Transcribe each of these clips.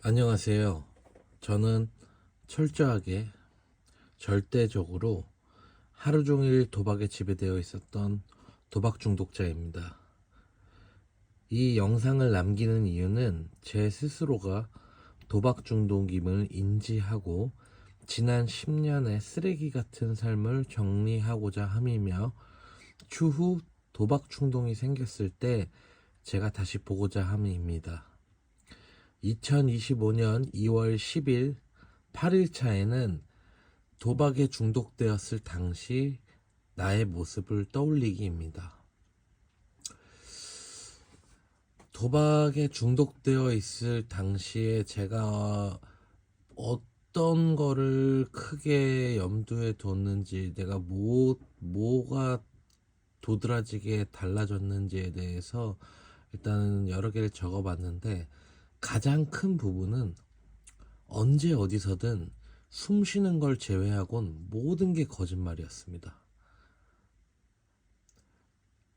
안녕하세요. 저는 철저하게 절대적으로 하루 종일 도박에 지배되어 있었던 도박 중독자입니다. 이 영상을 남기는 이유는 제 스스로가 도박 중독임을 인지하고 지난 10년의 쓰레기 같은 삶을 정리하고자 함이며 추후 도박 충동이 생겼을 때 제가 다시 보고자 함입니다. 2025년 2월 10일 8일차에는 도박에 중독되었을 당시 나의 모습을 떠올리기입니다. 도박에 중독되어 있을 당시에 제가 어떤 거를 크게 염두에 뒀는지, 내가 뭐가 도드라지게 달라졌는지에 대해서 일단은 여러 개를 적어봤는데, 가장 큰 부분은 언제 어디서든 숨 쉬는 걸 제외하곤 모든 게 거짓말이었습니다.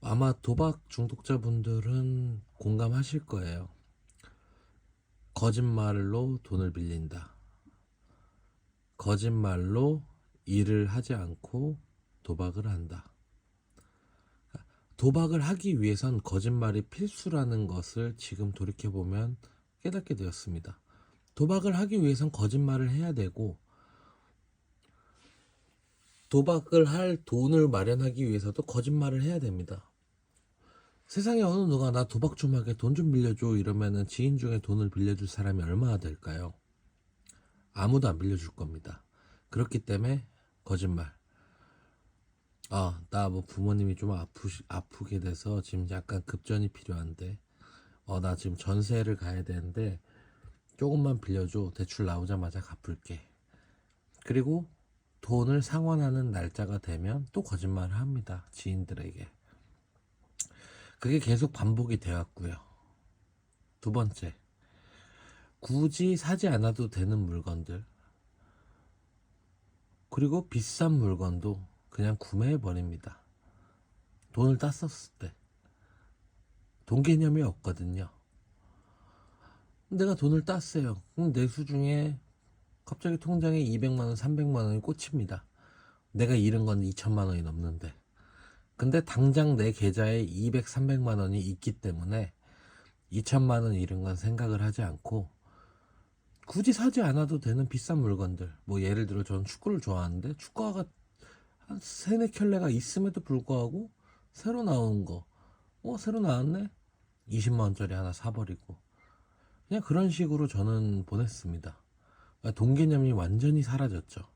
아마 도박 중독자분들은 공감하실 거예요. 거짓말로 돈을 빌린다. 거짓말로 일을 하지 않고 도박을 한다. 도박을 하기 위해선 거짓말이 필수라는 것을 지금 돌이켜보면 깨닫게 되었습니다. 도박을 하기 위해선 거짓말을 해야 되고, 도박을 할 돈을 마련하기 위해서도 거짓말을 해야 됩니다. 세상에 어느 누가 나 도박 좀 하게 돈 좀 빌려줘 이러면은 지인 중에 돈을 빌려줄 사람이 얼마나 될까요? 아무도 안 빌려줄 겁니다. 그렇기 때문에 거짓말. 나 뭐 부모님이 좀 아프게 돼서 지금 약간 급전이 필요한데, 나 지금 전세를 가야 되는데 조금만 빌려줘. 대출 나오자마자 갚을게. 그리고 돈을 상환하는 날짜가 되면 또 거짓말을 합니다. 지인들에게. 그게 계속 반복이 되었고요. 두 번째, 굳이 사지 않아도 되는 물건들, 그리고 비싼 물건도 그냥 구매해버립니다. 돈을 땄었을 때. 돈 개념이 없거든요. 내가 돈을 땄어요. 그럼 내수 중에 갑자기 통장에 200만원, 300만원이 꽂힙니다. 내가 잃은 건 2천만원이 넘는데. 근데 당장 내 계좌에 200, 300만원이 있기 때문에 2천만원 잃은 건 생각을 하지 않고, 굳이 사지 않아도 되는 비싼 물건들, 뭐 예를 들어 저는 축구를 좋아하는데 축구화가 한 세네 켤레가 있음에도 불구하고 새로 나온 거, 새로 나왔네? 20만원짜리 하나 사버리고, 그냥 그런 식으로 저는 보냈습니다. 돈 개념이 완전히 사라졌죠.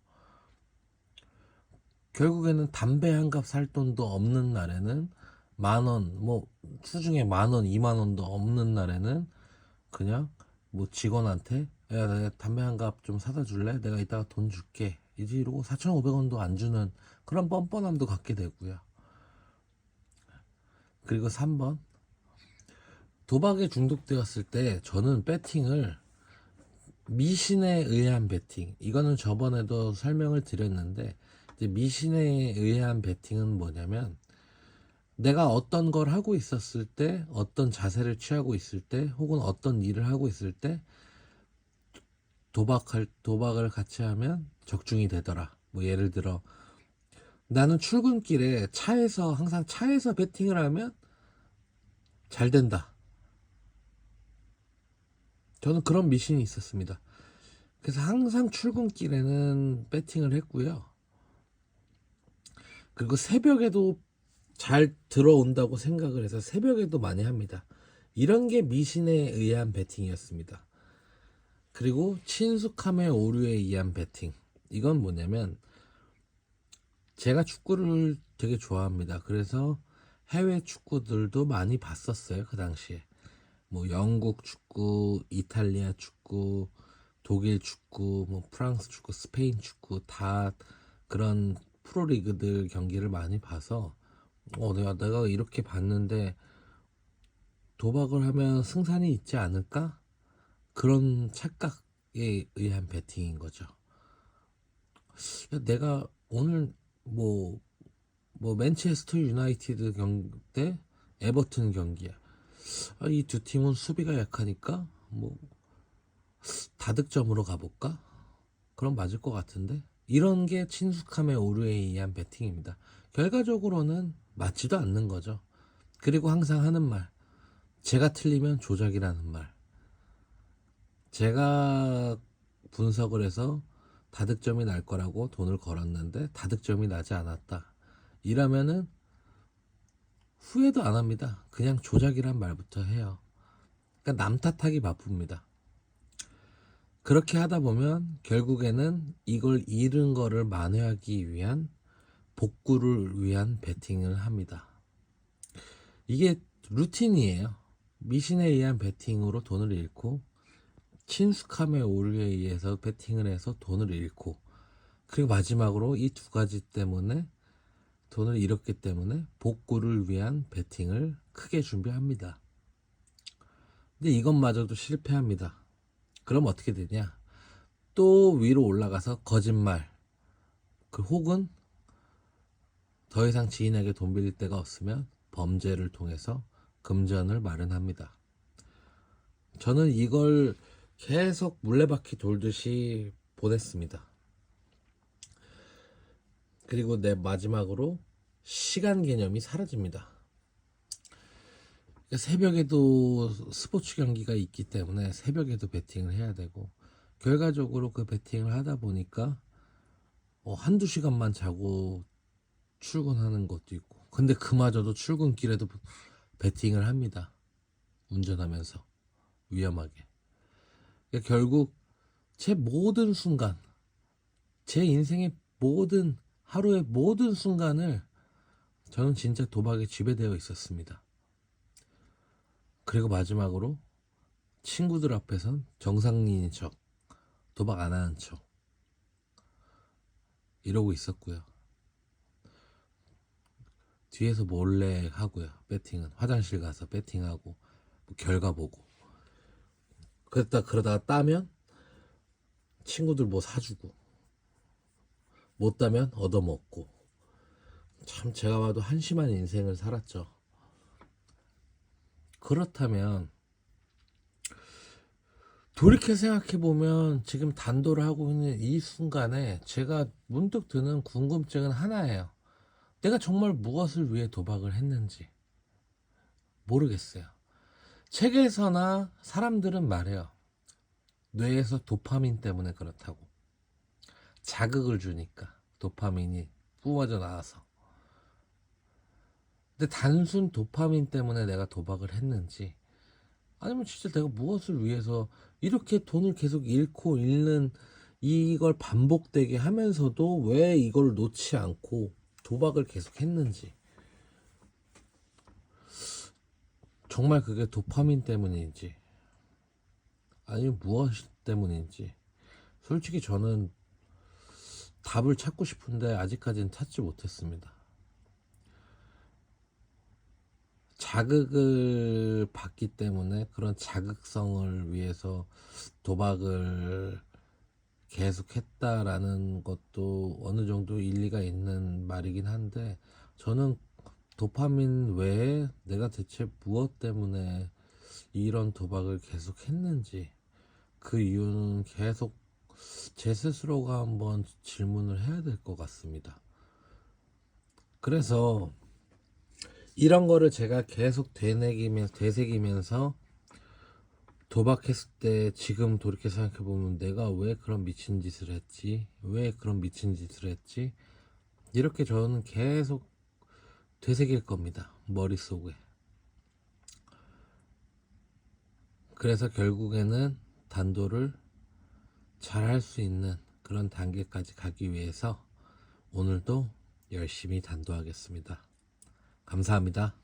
결국에는 담배 한 갑 살 돈도 없는 날에는, 만원, 뭐 수중에 만원, 2만원도 없는 날에는 그냥 뭐 직원한테 야, 나 담배 한 갑 좀 사다 줄래? 내가 이따가 돈 줄게. 이제 이러고 4,500원도 안 주는 그런 뻔뻔함도 갖게 되고요. 그리고 3번, 도박에 중독되었을 때 저는 배팅을, 미신에 의한 배팅, 이거는 저번에도 설명을 드렸는데, 이제 미신에 의한 배팅은 뭐냐면, 내가 어떤 걸 하고 있었을 때, 어떤 자세를 취하고 있을 때, 혹은 어떤 일을 하고 있을 때 도박을 같이 하면 적중이 되더라. 뭐 예를 들어, 나는 출근길에 항상 차에서 배팅을 하면 잘 된다. 저는 그런 미신이 있었습니다. 그래서 항상 출근길에는 배팅을 했고요. 그리고 새벽에도 잘 들어온다고 생각을 해서 새벽에도 많이 합니다. 이런 게 미신에 의한 배팅이었습니다. 그리고 친숙함의 오류에 의한 배팅. 이건 뭐냐면, 제가 축구를 되게 좋아합니다. 그래서 해외 축구들도 많이 봤었어요. 그 당시에. 뭐 영국 축구, 이탈리아 축구, 독일 축구, 뭐 프랑스 축구, 스페인 축구, 다 그런 프로리그들 경기를 많이 봐서, 내가 이렇게 봤는데 도박을 하면 승산이 있지 않을까? 그런 착각에 의한 배팅인 거죠. 내가 오늘 뭐 맨체스터 유나이티드 경기 대 에버튼 경기야. 이 두 팀은 수비가 약하니까 뭐 다득점으로 가볼까? 그럼 맞을 것 같은데? 이런 게 친숙함의 오류에 의한 베팅입니다. 결과적으로는 맞지도 않는 거죠. 그리고 항상 하는 말, 제가 틀리면 조작이라는 말. 제가 분석을 해서 다득점이 날 거라고 돈을 걸었는데 다득점이 나지 않았다. 이러면은 후회도 안 합니다. 그냥 조작이란 말부터 해요. 그러니까 남 탓하기 바쁩니다. 그렇게 하다 보면 결국에는 이걸 잃은 거를 만회하기 위한 복구를 위한 베팅을 합니다. 이게 루틴이에요. 미신에 의한 베팅으로 돈을 잃고 친숙함의 오류에 의해서 베팅을 해서 돈을 잃고 그리고 마지막으로 이 두 가지 때문에 돈을 잃었기 때문에 복구를 위한 베팅을 크게 준비합니다. 근데 이것마저도 실패합니다. 그럼 어떻게 되냐? 또 위로 올라가서 거짓말, 혹은 더 이상 지인에게 돈 빌릴 데가 없으면 범죄를 통해서 금전을 마련합니다. 저는 이걸 계속 물레바퀴 돌듯이 보냈습니다. 그리고 내 마지막으로 시간 개념이 사라집니다. 새벽에도 스포츠 경기가 있기 때문에 새벽에도 베팅을 해야 되고 결과적으로 그 베팅을 하다 보니까 한두 시간만 자고 출근하는 것도 있고 근데 그마저도 출근길에도 베팅을 합니다. 운전하면서 위험하게. 그러니까 결국 제 모든 순간, 제 인생의 모든 하루의 모든 순간을 저는 진짜 도박에 지배되어 있었습니다. 그리고 마지막으로 친구들 앞에선 정상인인 척, 도박 안 하는 척 이러고 있었고요. 뒤에서 몰래 하고요. 배팅은 화장실 가서 배팅하고 뭐 결과 보고 그러다가 따면 친구들 뭐 사주고 못 따면 얻어먹고 참 제가 봐도 한심한 인생을 살았죠. 그렇다면 돌이켜 생각해보면 지금 단도를 하고 있는 이 순간에 제가 문득 드는 궁금증은 하나예요. 내가 정말 무엇을 위해 도박을 했는지 모르겠어요. 책에서나 사람들은 말해요. 뇌에서 도파민 때문에 그렇다고. 자극을 주니까 도파민이 뿜어져 나와서. 근데 단순 도파민 때문에 내가 도박을 했는지 아니면 진짜 내가 무엇을 위해서 이렇게 돈을 계속 잃고 잃는 이걸 반복되게 하면서도 왜 이걸 놓지 않고 도박을 계속 했는지 정말 그게 도파민 때문인지 아니면 무엇 때문인지 솔직히 저는 답을 찾고 싶은데 아직까지는 찾지 못했습니다. 자극을 받기 때문에 그런 자극성을 위해서 도박을 계속했다라는 것도 어느 정도 일리가 있는 말이긴 한데 저는 도파민 외에 내가 대체 무엇 때문에 이런 도박을 계속했는지 그 이유는 계속 제 스스로가 한번 질문을 해야 될 것 같습니다. 그래서 이런 거를 제가 계속 되새기면서 도박했을 때 지금 돌이켜 생각해보면 내가 왜 그런 미친 짓을 했지? 왜 그런 미친 짓을 했지? 이렇게 저는 계속 되새길 겁니다. 머릿속에. 그래서 결국에는 단도를 잘 할 수 있는 그런 단계까지 가기 위해서 오늘도 열심히 단도하겠습니다. 감사합니다.